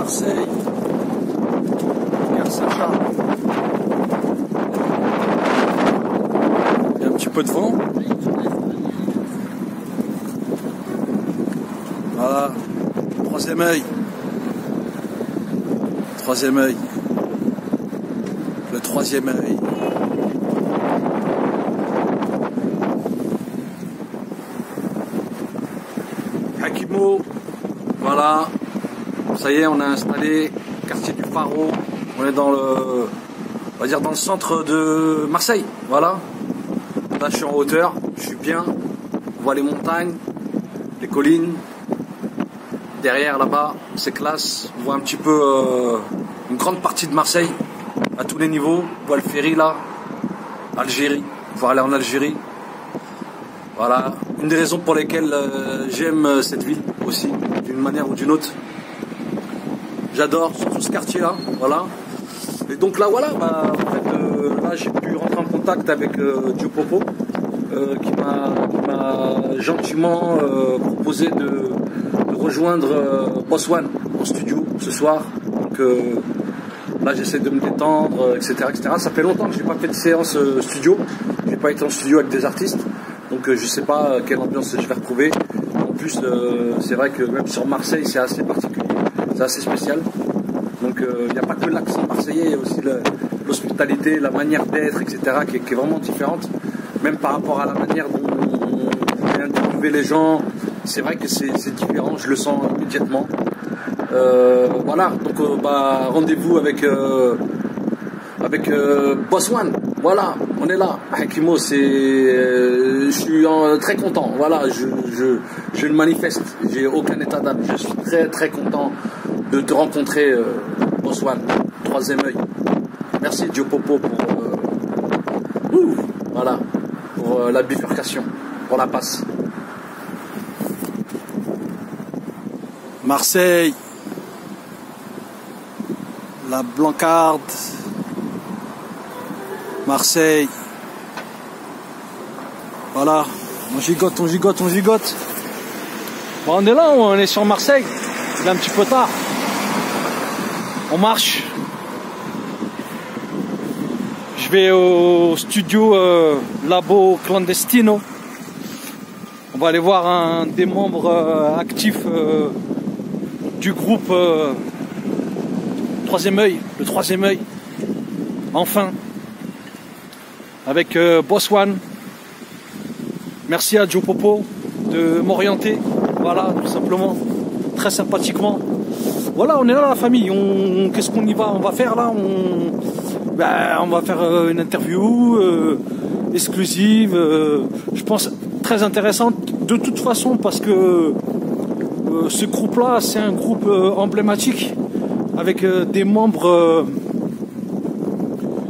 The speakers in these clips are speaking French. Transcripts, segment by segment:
Marseille. Gare Saint-Charles. Il y a un petit peu de vent. Voilà. Troisième œil. Troisième œil. Le troisième œil. Hakimo. Voilà. Ça y est, on a installé quartier du Pharo. On est dans le, on va dire dans le centre de Marseille. Voilà. Là, je suis en hauteur. Je suis bien. On voit les montagnes, les collines. Derrière, là-bas, c'est classe. On voit un petit peu une grande partie de Marseille à tous les niveaux. On voit le ferry là. Algérie. Pouvoir aller en Algérie. Voilà. Une des raisons pour lesquelles j'aime cette ville aussi, d'une manière ou d'une autre. J'adore surtout ce quartier là. Voilà. Et donc là, voilà. Bah, en fait, là, j'ai pu rentrer en contact avec Diopopo qui m'a gentiment proposé de rejoindre Boss One en studio ce soir. Donc là j'essaie de me détendre, etc., etc. Ça fait longtemps que je n'ai pas fait de séance studio. Je n'ai pas été en studio avec des artistes. Donc je ne sais pas quelle ambiance je vais retrouver. En plus c'est vrai que même sur Marseille c'est assez particulier, c'est assez spécial. Donc il n'y a pas que l'accent marseillais, il y a aussi l'hospitalité, la manière d'être, etc. qui est vraiment différente. Même par rapport à la manière dont on vient d'interviewer les gens. C'est vrai que c'est différent, je le sens immédiatement. Voilà, donc bah, rendez-vous avec Boss One. Voilà, on est là. Hakimo, je suis très content. Voilà, je le manifeste. J'ai aucun état d'âme. Je suis très très content de te rencontrer, Boss One. Troisième œil. Merci Diopopo voilà, pour la bifurcation, pour la passe. Marseille, la Blancarde, Marseille, voilà, on gigote, on gigote, on gigote. Bon, on est là, on est sur Marseille, il est un petit peu tard, on marche. Je vais au studio Labo Clandestino. On va aller voir un des membres actifs du groupe Troisième œil, le troisième œil, enfin, avec Boss One. Merci à Diopopo de m'orienter, voilà, tout simplement, très sympathiquement. Voilà, on est là la famille, qu'est-ce qu'on y va, on va faire là, on va faire une interview exclusive, je pense très intéressante de toute façon parce que ce groupe-là, c'est un groupe emblématique avec des membres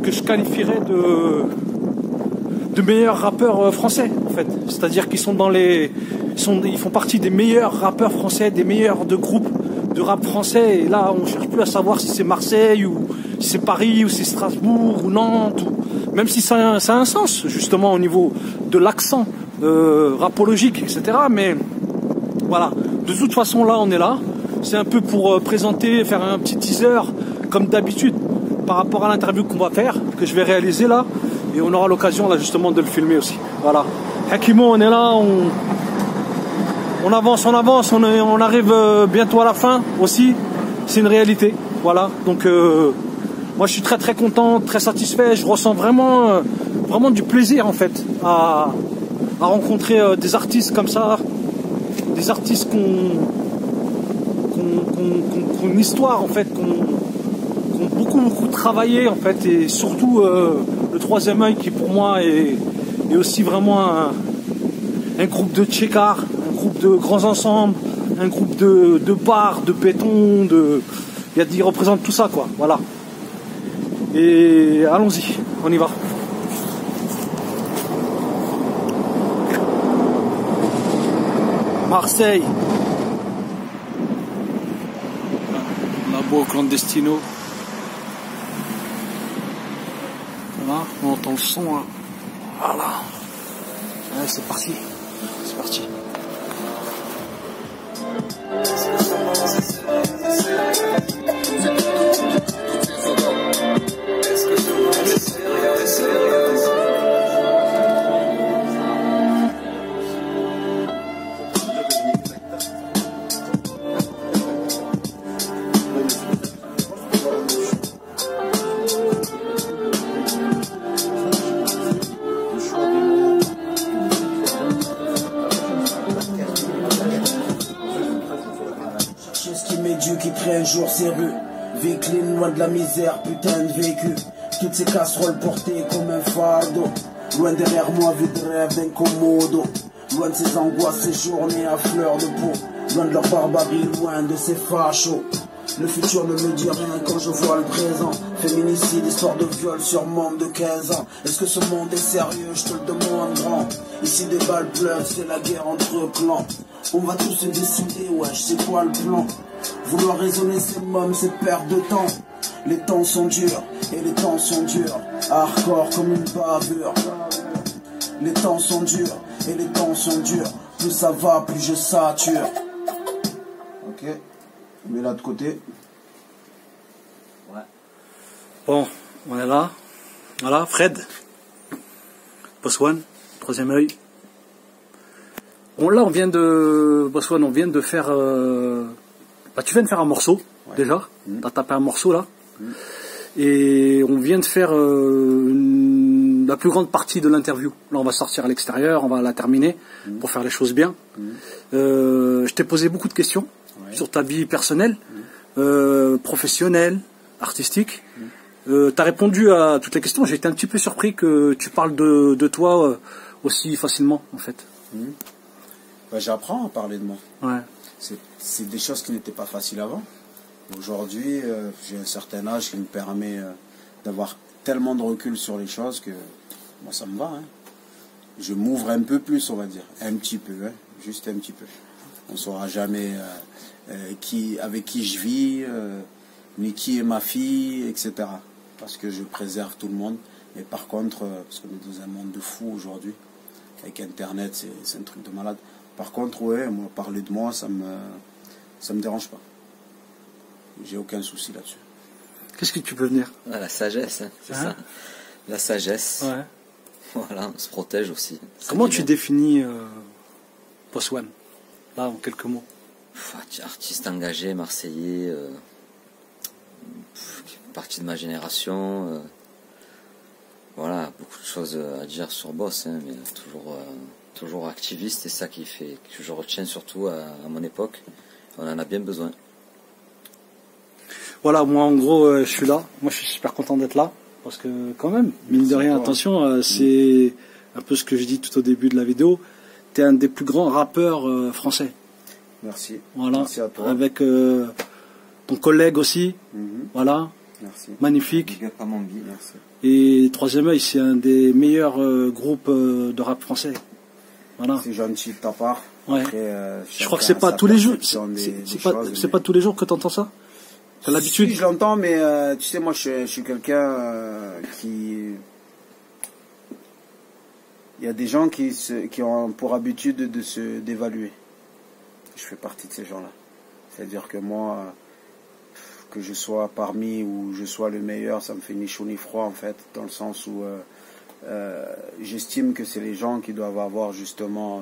que je qualifierais de meilleurs rappeurs français, en fait. C'est-à-dire qu'ils sont ils font partie des meilleurs rappeurs français, des meilleurs de groupes de rap français. Et là, on cherche plus à savoir si c'est Marseille ou si c'est Paris ou si c'est Strasbourg ou Nantes, même si ça a un sens justement au niveau de l'accent rapologique, etc. Mais voilà. De toute façon, là, on est là. C'est un peu pour présenter, faire un petit teaser, comme d'habitude, par rapport à l'interview qu'on va faire, que je vais réaliser là. Et on aura l'occasion, là, justement, de le filmer aussi. Voilà. Hakimo, on est là, on avance, on arrive bientôt à la fin aussi. C'est une réalité. Voilà. Donc, moi, je suis très, très content, très satisfait. Je ressens vraiment, vraiment du plaisir, en fait, à rencontrer des artistes comme ça. Des artistes qui ont une histoire en fait, qui ont beaucoup travaillé en fait, et surtout le troisième œil qui pour moi est aussi vraiment un groupe de tchécards, un groupe de grands ensembles, un groupe de bars, de béton, il représente tout ça quoi, voilà. Et allons-y, on y va. Marseille, Labo Clandestino. Voilà, on entend le son là. Voilà. Ouais, c'est parti. C'est parti. quitterai un jour ces rues. Vie clean, loin de la misère, putain de vécu. Toutes ces casseroles portées comme un fardeau. Loin derrière moi, vie de rêve d'un commodo. Loin de ces angoisses, ces journées à fleur de peau. Loin de leur barbarie, loin de ces fachos. Le futur ne me dit rien quand je vois le présent. Féminicide, histoire de viol sur monde de 15 ans. Est-ce que ce monde est sérieux? Je te le demande grand. Ici des balles pleuvent, c'est la guerre entre clans. On va tous se décider, ouais, je sais quoi le plan. Vouloir raisonner c'est mômes, c'est perte de temps. Les temps sont durs, et les temps sont durs. Hardcore comme une bavure. Les temps sont durs, et les temps sont durs. Plus ça va, plus je sature. Ok, mets là de côté. Ouais. Bon, on est là. Voilà, Fred. Boss-One, troisième œil. Bon, là, on vient de... Boss-One, on vient de faire... Bah, tu viens de faire un morceau, ouais. Déjà. T'as tapé un morceau, là. Et on vient de faire la plus grande partie de l'interview. Là, on va sortir à l'extérieur, on va la terminer pour faire les choses bien. Je t'ai posé beaucoup de questions sur ta vie personnelle, professionnelle, artistique. T'as répondu à toutes les questions. J'ai été un petit peu surpris que tu parles de toi aussi facilement, en fait. Bah, j'apprends à parler de moi. Ouais. C'est des choses qui n'étaient pas faciles avant. Aujourd'hui, j'ai un certain âge qui me permet d'avoir tellement de recul sur les choses que moi ça me va. Hein. Je m'ouvre un peu plus, on va dire. Un petit peu, hein. Juste un petit peu. On ne saura jamais avec qui je vis, ni qui est ma fille, etc. Parce que je préserve tout le monde. Mais par contre, parce qu'on est dans un monde de fou aujourd'hui, avec Internet, c'est un truc de malade. Par contre, ouais, moi, parler de moi, ça me dérange pas. J'ai aucun souci là-dessus. Qu'est-ce que tu peux venir? Ah, la sagesse, hein, c'est ça. La sagesse. Ouais. Voilà, on se protège aussi. Comment tu définis Boss-One, là, en quelques mots? Artiste engagé, marseillais, partie de ma génération. Voilà, beaucoup de choses à dire sur Boss, hein, mais toujours activiste, c'est ça qui fait que je retiens surtout à mon époque. On en a bien besoin. Voilà, moi en gros, je suis là. Moi, je suis super content d'être là. Parce que quand même, mine de rien, attention, c'est un peu ce que je dis tout au début de la vidéo. Tu es un des plus grands rappeurs français. Merci. Voilà. Merci à toi. Avec ton collègue aussi. Voilà. Merci. Magnifique. Merci. Et Troisième œil, c'est un des meilleurs groupes de rap français. Voilà. C'est gentil de ta part. Ouais. Après, je crois que c'est pas tous les jours. C'est pas tous les jours que tu entends ça. T'as l'habitude. Si, je l'entends, mais tu sais, moi, je suis quelqu'un qui... Il y a des gens qui ont pour habitude de d'évaluer. Je fais partie de ces gens-là. C'est-à-dire que moi, que je sois parmi ou je sois le meilleur, ça me fait ni chaud ni froid, en fait, dans le sens où j'estime que c'est les gens qui doivent avoir justement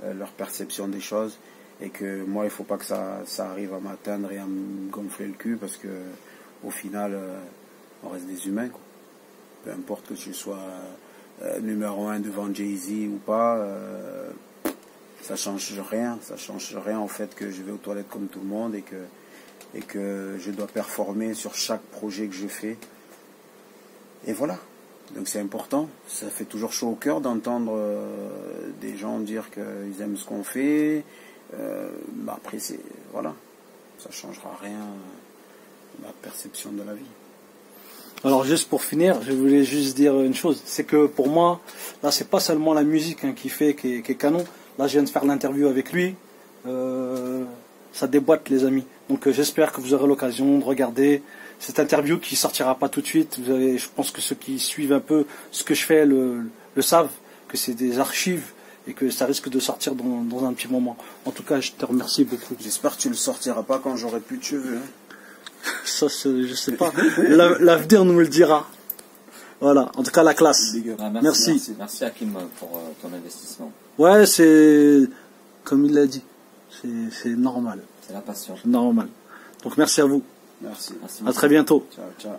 leur perception des choses. Et que moi, il ne faut pas que ça arrive à m'atteindre et à me gonfler le cul, parce que au final, on reste des humains, quoi. Peu importe que tu sois numéro 1 devant Jay-Z ou pas, ça change rien. Ça change rien au fait que je vais aux toilettes comme tout le monde et que je dois performer sur chaque projet que je fais. Et voilà. Donc c'est important. Ça fait toujours chaud au cœur d'entendre des gens dire qu'ils aiment ce qu'on fait. Bah après voilà, ça changera rien à ma perception de la vie. Alors juste pour finir, je voulais juste dire une chose, c'est que pour moi, là c'est pas seulement la musique qui est canon. Là je viens de faire l'interview avec lui, ça déboîte les amis. Donc j'espère que vous aurez l'occasion de regarder cette interview qui sortira pas tout de suite. Je pense que ceux qui suivent un peu ce que je fais le savent, que c'est des archives. Et que ça risque de sortir dans un petit moment. En tout cas, je te remercie beaucoup. J'espère que tu le sortiras pas quand j'aurai plus de cheveux. Hein. Ça, je sais pas. L'avenir nous le dira. Voilà. En tout cas, la classe. Ah, merci. Merci Hakim pour ton investissement. Ouais, c'est comme il l'a dit. C'est normal. C'est la passion. C'est normal. Donc merci à vous. Merci. À très bientôt. Ciao, ciao.